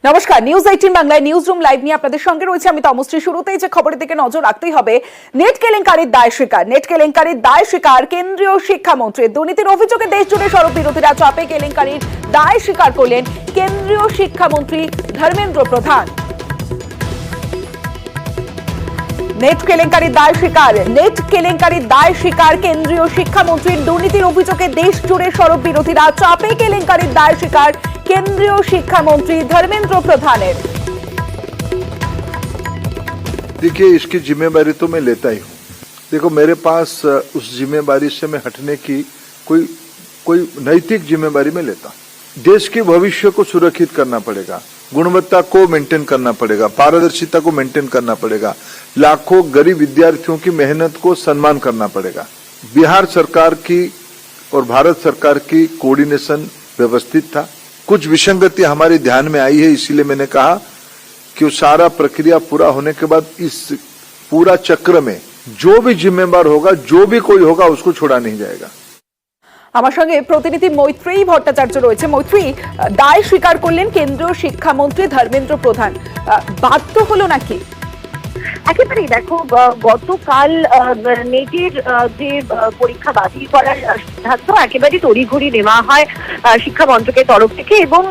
নমস্কার, নিউজ 18 বাংলায় news room live নিয়ে আপনাদের সঙ্গে রয়েছে আমি তমশ্রী। শুরুতেই যে খবরের দিকে নজর রাখতেই হবে, নেট কেলেঙ্কারির দায় স্বীকার কেন্দ্রীয় শিক্ষামন্ত্রী। দুর্নীতির অভিযোগে দেশ জুড়ে সড়ক বিরোধীরা চাপে কেলেঙ্কারির দায় স্বীকার করলেন কেন্দ্রীয় শিক্ষামন্ত্রী ধর্মেন্দ্র প্রধান। নেট কেলেঙ্কারির দায় স্বীকার কেন্দ্রীয় শিক্ষামন্ত্রীর। দুর্নীতির অভিযোগে দেশ জুড়ে সড়ক বিরোধীরা চাপে কেলেঙ্কারির দায় স্বীকার কেন্দ্রীয় শিক্ষামন্ত্রী ধর্মেন্দ্র প্রধানের। देखिए, इसकी जिम्मेदारी तो मैं लेता ही हूँ। देखो, मेरे पास उस जिम्मेदारी से मैं हटने की कोई नैतिक जिम्मेदारी में लेता हूँ। देश के भविष्य को सुरक्षित करना पड़ेगा, गुणवत्ता को मेंटेन करना पड़ेगा, पारदर्शिता को मेंटेन करना पड़ेगा, लाखों गरीब विद्यार्थियों की मेहनत को सम्मान करना पड़ेगा। बिहार सरकार की और भारत सरकार की कोऑर्डिनेशन व्यवस्थित था। कुछ विसंगति हमारे ध्यान में आई है, इसीलिए मैंने कहा कि सारा प्रक्रिया पूरा होने के बाद इस पूरा चक्र में जो भी जिम्मेदार होगा, जो भी कोई होगा, उसको छोड़ा नहीं जाएगा। আমার সঙ্গে প্রতিনিধি মৈত্রী ভট্টাচার্য রয়েছে। মৈত্রী, দায় স্বীকার করলেন কেন্দ্রীয় শিক্ষামন্ত্রী ধর্মেন্দ্র প্রধান, বাধ্য হলো নাকি? একেবারেই দেখো, গতকাল নেটের যে পরীক্ষা বাতিল করার সিদ্ধান্ত একেবারে তড়িঘড়ি নেওয়া হয় শিক্ষা মন্ত্রকের তরফ থেকে, এবং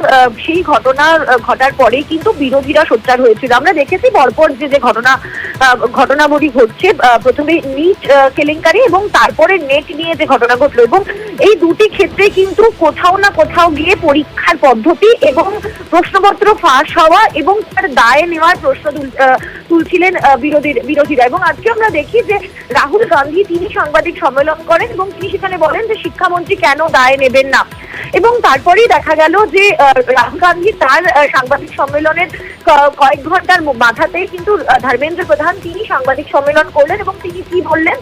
সেই ঘটার পরেই কিন্তু বিরোধীরা সোচ্চার হয়েছিল। আমরা দেখেছি পরপর যে ঘটনাবলী ঘটছে, প্রথমে নিট কেলেঙ্কারি এবং তারপরে নেট নিয়ে যে ঘটনা ঘটলো, এবং এই দুটি ক্ষেত্রে কিন্তু কোথাও না কোথাও গিয়ে পরীক্ষার পদ্ধতি এবং প্রশ্নপত্র ফাঁস হওয়া এবং তার দায় নেওয়ার প্রশ্ন তুলছিলেন বিরোধীরা। এবং আজকে আমরা দেখি যে রাহুল গান্ধী তিনি সাংবাদিক সম্মেলন করেন এবং তিনি সেখানে বলেন যে শিক্ষামন্ত্রী কেন দায় নেবেন না। এবং তারপরেই দেখা গেল যে রাহুল গান্ধী তার সাংবাদিক সম্মেলনের কয়েক ঘন্টার মাথাতেই কিন্তু ধর্মেন্দ্র প্রধান তিনি সাংবাদিক সম্মেলন করলেন এবং তিনি কি বললেন,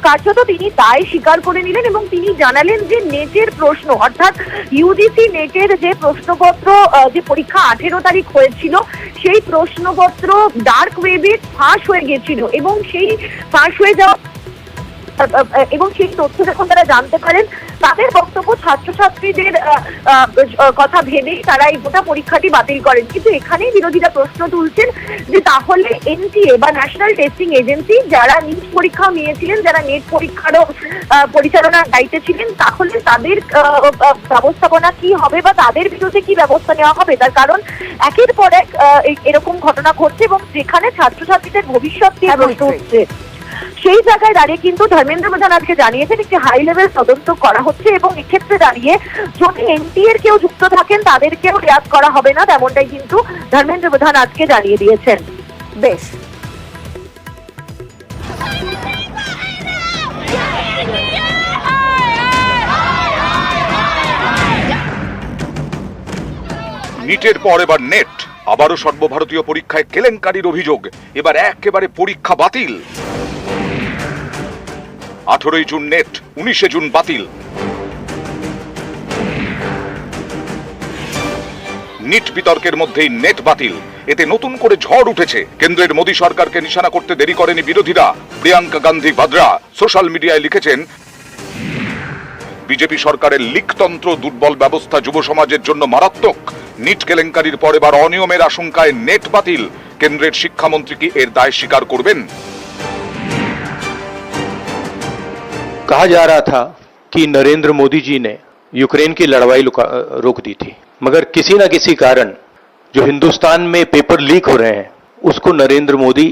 কার্যত তিনি দায় স্বীকার করে নিলেন এবং তিনি জানালেন যে নেটের প্রশ্ন, অর্থাৎ ইউজিসি নেটের যে প্রশ্নপত্র, যে পরীক্ষা 18 তারিখ হয়েছিল, সেই প্রশ্নপত্র ডার্ক ওয়েবে ফাঁস হয়ে গেছিল এবং সেই ফাঁস হয়ে যাওয়া এবং সেই তথ্য যখন তারা জানতে পারেন, তাদের বক্তব্য ছাত্রছাত্রীদের কথা ভেবেই তারা এই গোটা পরীক্ষাটি বাতিল করেন। কিন্তু এখানেই বিরোধীরা প্রশ্ন তুলছেন যে তাহলে এনটিএ বা ন্যাশনাল টেস্টিং এজেন্সি, যারা নিট পরীক্ষাও নিয়েছিলেন, যারা নেট পরীক্ষারও পরিচালনার দায়িত্বে ছিলেন, তাহলে তাদের ব্যবস্থাপনা কি হবে বা তাদের বিরুদ্ধে কি ব্যবস্থা নেওয়া হবে? তার কারণ একের পর এক এরকম ঘটনা ঘটছে এবং যেখানে ছাত্রছাত্রীদের ভবিষ্যৎ নিয়ে প্রশ্ন উঠছে, সেই জায়গায় দাঁড়িয়ে কিন্তু ধর্মেন্দ্র প্রধান আজকে জানিয়েছেন একটি হাই লেভেল তদন্ত করা হচ্ছে এবং এক্ষেত্রে দাঁড়িয়ে যদি এনটিএ এর কেউ যুক্ত থাকেন তাদেরকেও রেয়াত করা হবে না, তেমনটাই কিন্তু ধর্মেন্দ্র প্রধান আজকে জানিয়ে দিয়েছেন। বেশ, নিটের পর এবার নেট, আবারও সর্বভারতীয় পরীক্ষায় কেলেঙ্কারির অভিযোগ। এবার একেবারে পরীক্ষা বাতিল। 18 জুন নেট, 19 জুন বাতিল। নিট বিতর্কের মধ্যেই নেট বাতিল, এতে নতুন করে ঝড় উঠেছে। কেন্দ্রের মোদী সরকারকে নিশানা করতে দেরি করেনি বিরোধীরা। প্রিয়াঙ্কা গান্ধী ভাদ্রা সোশ্যাল মিডিয়ায় লিখেছেন, বিজেপি সরকারের লিকতন্ত্র, দুর্বল ব্যবস্থা যুব সমাজের জন্য মারাত্মক। নিট কেলেঙ্কারির পর এবার অনিয়মের আশঙ্কায় নেট বাতিল। কেন্দ্রের শিক্ষামন্ত্রী কি এর দায় স্বীকার করবেন? कहा जा रहा था कि नरेंद्र मोदी जी ने यूक्रेन की लड़ाई रोक दी थी, मगर किसी न किसी कारण जो हिंदुस्तान में पेपर लीक हो रहे हैं उसको नरेंद्र मोदी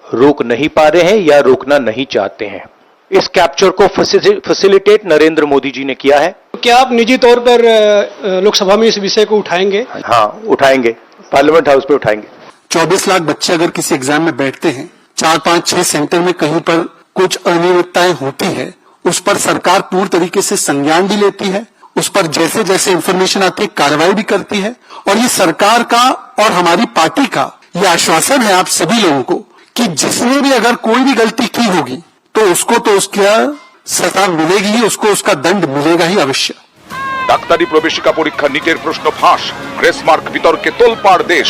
रोक नहीं पा रहे हैं या रोकना नहीं चाहते हैं। इस कैप्चर को फैसिलिटेट नरेंद्र मोदी जी ने किया है। क्या आप निजी तौर पर लोकसभा में इस विषय को उठाएंगे? हाँ, उठाएंगे, पार्लियामेंट हाउस पे उठाएंगे। 24 लाख बच्चे अगर किसी एग्जाम में बैठते हैं, 4, 5, 6 सेंटर में कहीं पर कुछ अनियमितताएं होती है, उस पर सरकार पूर्ण तरीके से संज्ञान भी लेती है, उस पर जैसे जैसे इंफॉर्मेशन आती है कार्रवाई भी करती है। और ये सरकार का और हमारी पार्टी का ये आश्वासन है आप सभी लोगों को कि जिसने भी अगर कोई भी गलती की होगी तो उसको तो उसका सजा मिलेगी ही, उसको उसका दंड मिलेगा ही अवश्य। ডাক্তারি প্রবেশিকা পরীক্ষা নিটের প্রশ্ন ফাঁস, গ্রেসমার্ক বিতর্কে তোলপাড় দেশ।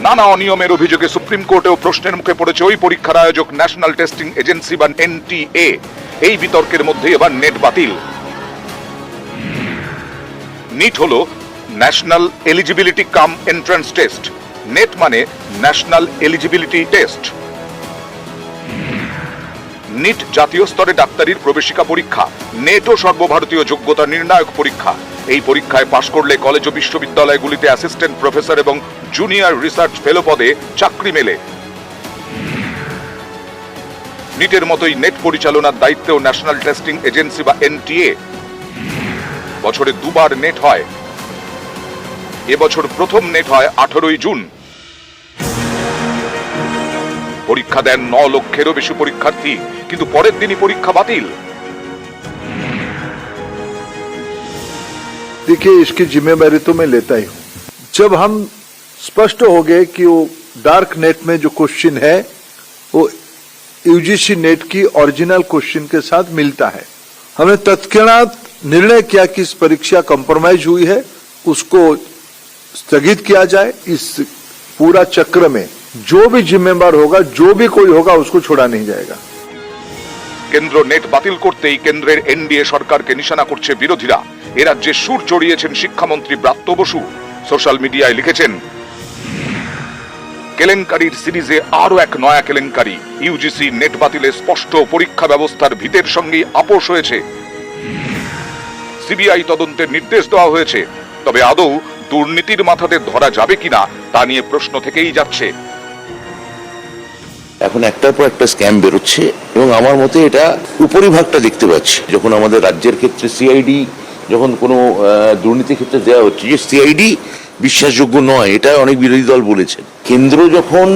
নানা অনিয়মের অভিযোগে সুপ্রিম কোর্টেও প্রশ্নের মুখে পড়েছে ওই পরীক্ষার আয়োজক ন্যাশনাল টেস্টিং এজেন্সি বা এনটিএ। এই বিতর্কের মধ্যে এবার নেট বাতিল। নিট হলো ন্যাশনাল এলিজিবিলিটি কাম এন্ট্রান্স টেস্ট। নেট মানে ন্যাশনাল এলিজিবিলিটি টেস্ট। নিট জাতীয় স্তরে ডাক্তারির প্রবেশিকা পরীক্ষা। নেটও সর্বভারতীয় যোগ্যতা নির্ণায়ক পরীক্ষা। এই পরীক্ষায় পাশ করলে কলেজ ও বিশ্ববিদ্যালয়গুলিতে অ্যাসিস্ট্যান্ট প্রফেসর এবং জুনিয়র রিসার্চ ফেলো পদে চাকরি মেলে। নিটের মতোই নেট পরিচালনার দায়িত্বেও ন্যাশনাল টেস্টিং এজেন্সি বা এনটিএ। বছরে দুবার নেট হয়। এবছর প্রথম নেট হয় 18 জুন। পরীক্ষা দেন 9 লক্ষেরও বেশি পরীক্ষার্থী, কিন্তু পরের দিনই পরীক্ষা বাতিল। देखिए, इसकी जिम्मेदारी तो मैं लेता ही हूं। जब हम स्पष्ट हो गए कि वो डार्क नेट में जो क्वेश्चन है वो यूजीसी नेट की ओरिजिनल क्वेश्चन के साथ मिलता है, हमने तत्क्षणात निर्णय किया कि इस परीक्षा कॉम्प्रोमाइज हुई है, उसको स्थगित किया जाए। इस पूरा चक्र में जो भी जिम्मेदार होगा, जो भी कोई होगा, उसको छोड़ा नहीं जाएगा। কেন্দ্র নেট বাতিল করতেই কেন্দ্রের এনডিএ সরকারকে নিশানা করছে বিরোধীরা। এ রাজ্যে সুর চড়িয়েছেন শিক্ষামন্ত্রী ব্রাত্য বসু। সোশ্যাল মিডিয়ায় লিখেছেন, কেলেঙ্কারির সিরিজে আরো এক নয়া কেলেঙ্কারি। ইউজিসি নেট বাতিলে স্পষ্ট পরীক্ষা ব্যবস্থার ভিতের সঙ্গেই আপোষ হয়েছে। সিবিআই তদন্তের নির্দেশ দেওয়া হয়েছে, তবে আদৌ দুর্নীতির মাথাতে ধরা যাবে কিনা তা নিয়ে প্রশ্ন থেকেই যাচ্ছে। এখন একটার পর একটা স্ক্যাম বেরোচ্ছে এবং আমার মতে এটা উপরিভাগটা দেখতে পাচ্ছি। যখন আমাদের রাজ্যের ক্ষেত্রে সিআইডি যখন কোনো দুর্নীতির ক্ষেত্রে দেওয়া হচ্ছে, যে সিআইডি বিশ্বাসযোগ্য নয়, এটা অনেক বিরোধী দল বলেছেন। কেন্দ্র যখন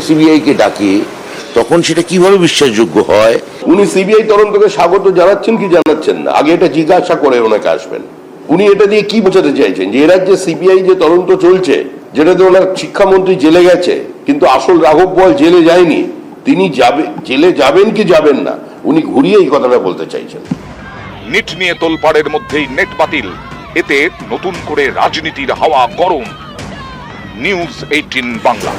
সিবিআই কে ডাকে তখন সেটা কিভাবে বিশ্বাসযোগ্য হয়? উনি সিবিআই তদন্তকে স্বাগত জানাচ্ছেন কি জানাচ্ছেন না, আগে এটা জিজ্ঞাসা করে ওনাকে আসবেন। উনি এটা দিয়ে কি বোঝাতে চাইছেন যে এ রাজ্যে সিবিআই যে তদন্ত চলছে, যেটাতে ওনার শিক্ষামন্ত্রী জেলে গেছে কিন্তু আসল রাঘব বোয়াল জেলে যায়নি, তিনি জেলে যাবেন কি যাবেন না, উনি ঘুরিয়ে এই কথাটা বলতে চাইছেন। নিট নিয়ে তোলপাড়ের মধ্যেই নেট বাতিল। এতে নতুন করে রাজনীতির হাওয়া গরম। নিউজ 18 বাংলা।